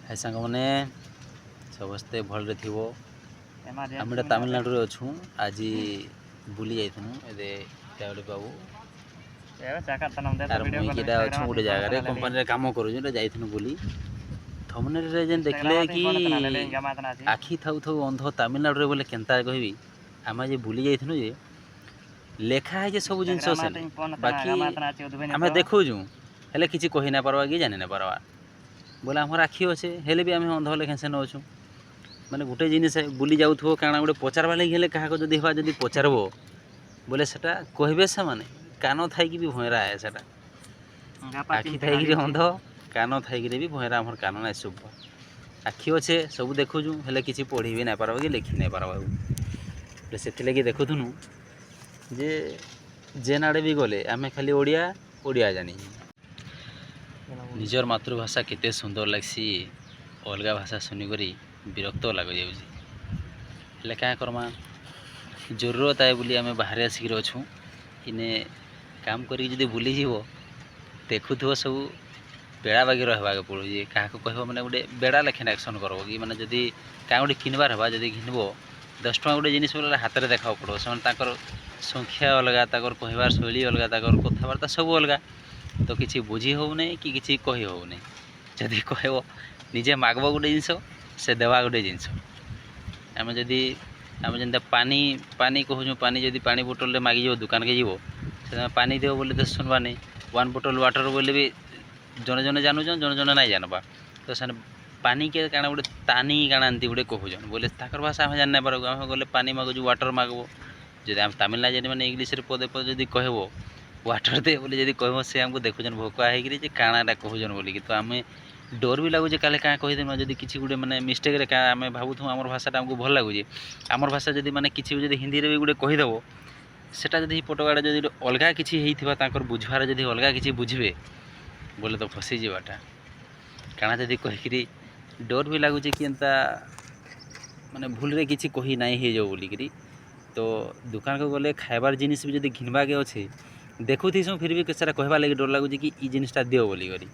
हाय सांग मैंने समस्ते भल थो आम तमिलनाडु रे अच्छू आज बुली जाइए बाबू तार मुई किटा अच्छू गोटे जगह कंपानी काम करूँ जाइनु बुली थमने जेन देखले कि आखि थाउ थाउ अंध तमिलनाडु रे बोले केनता कहबी आम आज बुली जाइनु जे लेखा है सब जिनस बाकी आम देखुँ हेले किसी कही ना पार्बा कि जानी ना पार्बा बोले आमर आखि अच्छे हेले भी आम अंध लेखा सेन अच्छू माने गोटे जिनिस बुली जाऊ काଣା गोटे पचारवा लगे हेले क्या जदि हवा जदि पचारब बोले सेटा कहबे से माने कान थाई भी भयरा है सेटा आखि थाई अंध कान थाई भी भयरा आमर कान ना शुभ आखि अच्छे सब देखुँ हेले किसी पढ़ी भी ना पार्बा कि लिखी ना पार्बा से लगे देखुनु जे जेन आड़े भी गले आम खाली ओडिया ओडिया जानी निजर मातृभाषा केते सुंदर लगसी अलग भाषा शुनिक विरक्त लग जाए क्या करमा जरूरत है बोली आम बाहर आसिक अच्छू इने काम करी बुली जीव देखु सब बेड़ा बागी रहा पड़ो क्या कह मैंने गोटे बेड़ा लेखन एक्शन कर कि मैंने जदि क्या गोटे किनबार हवा जदि घिनब 10 टଙ୍କା गोटे जिनिस बोले हाथ में देखा पड़ो से संख्या अलग कहबार शैली अलग कथबार्ता सब अलग तो किसी बुझी होने कि किसी कही होने जदि कह निजे मागब गोटे जिनस से देवा गोटे जिनस आम जदि आम जनता पानी पानी कहूँ पानी जदि पानी बोतल मागिज दुकान के जीव से पानी देव बोले तो सुनवा नहीं 1 बोतल वाटर बोले भी जने जने जानून जने जने नहीं जानबा तो से पानी के काଣା गोटे तानी काଣା एमती गोटे कहून बोले ताकर भाषा आम जान पार आम गले पानी मागुँ वाटर मागब जब आम तमिलनाडु मैंने इंग्लीश पदे पदे जब कहब वाटर दे बोले जब कह से आमको देखुन भोका है काणाटा कहून बोलिकी तो आम डर भी लगुचे काले क्या कहीदेमा जब किसी गोटे मैंने मिस्टेक आम भावुँ आम भाषाटा आमको भल लगुचे आमर भाषा जब मैंने किसी जब हिंदी में भी गोटे कहीदेव सेटा जब पटगाड़ा जब अलग किसी बुझार जब अलग किसी बुझे बोले तो फसी जावाटा काଣା जब कहीकि डर भी लगुचे कि एंता माने भूल रे किसी कही नाई हो जाओ बोलिकी तो दुकान को गले खाइबार जिनिस भी जब घिनबाके अच्छे देखुथीसु फिर भी सेटा कहवा लगे डर लगुचे कि ई जिनिसटा दियो बोलिकी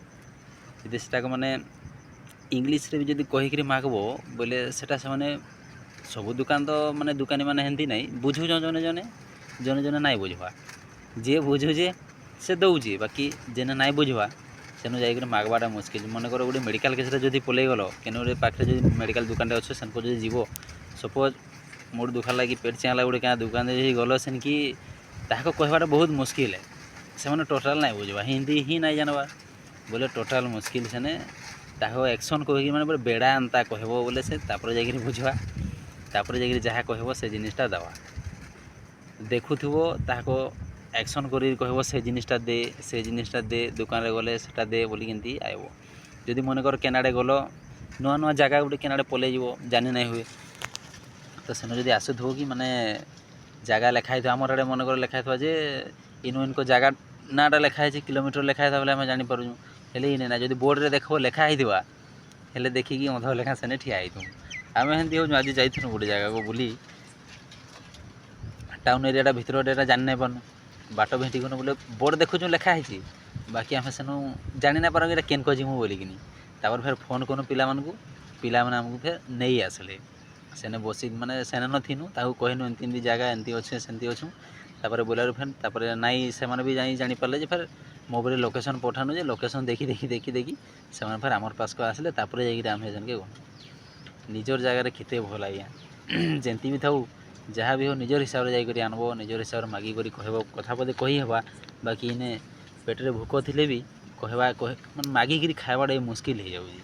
जब से मैंने इंग्लीश रे भी जब कहीकि मागब बोले सेटा से माने सब दुकान तो माने दुकानी मैंने हेंती नाई बुझुन जने जने जने जने नाई बुझवा जे बुझुचे से दौचे बाकी जेने नाई बुझवा सेनु जाकर मागवाटा मुस्किल मन कर गोटे मेडिकल केस जब पलि गल कि पाखे जो मेडिकल दुकान अच्छे से जो जीव सपोज मुड़ दुखा लगी पेट चिंला गोटे क्या दुकान गल सेन कि ताको कहवाटा बहुत मुस्किल है से टोटाल नाई बुझवा हिंदी ही नाई जानवा बोले टोटाल मुस्किल सेने ताको एक्शन कहीकि मैंने बेड़ा एंता कहब बोले से जाकर बुझवा जाकर जहाँ कहब से जिनिसटा दवा देखुथो ताको एक्शन कर कहब से जिनिसटा दे दुकान रे गले सेटा दे बोली केमती आइब जदि मन कर केनाडे गल नुआ नुआ जगह गोटे केनाडे पलि जानी ना हुए तो सेन जदि आसुथो कि माने जगह लेखाई आमर आड़े मन कर लेखाई जे इनु इनको जगह नाटा लेखाई किलोमीटर लेखाई बोले आम जापर हेले इने ना जदि बोर्ड रे देखो लेखाई हेले देखिकी अध लेखा सेने ठिया होइथु आम हेंती हो आज जाइथुनु गोटे जगह को बुली टाउन एरियाटा भितर एरिया जानी ना पारनु बाट भेटिगनु बोले बोर्ड देखुँ लेखाई बाकी आम सेनु जानी ना पार कि केन को जीमु बोलिकिनी तापर फिर फोन करूँ पिला माने आमको फिर नहीं आसले सेने बसी माने सेने नथिनु ताकू कहनु एमती जगह एमती अच्छे सेमती अच्छू तापर बोलारू फिर तापर नाई से भी जानी पारे जे फिर मोबाइल लोकेशन पठानु जे लोकेशन देखी देखी देखी देखी से फिर आमर पास को आसले तापर जाकर आम जन के गनु निजर जगार केते भल आज्ञा जेमती भी थाऊ जहाँ भी हो निजर हिसाब से जाकर आनब निजर हिसाब से मागिक कहब कथा पदे कहीहबा बाकी इने पेटे भोक थी भी कहवा मागिक खावाटा मुस्किल हो जाऊँगी।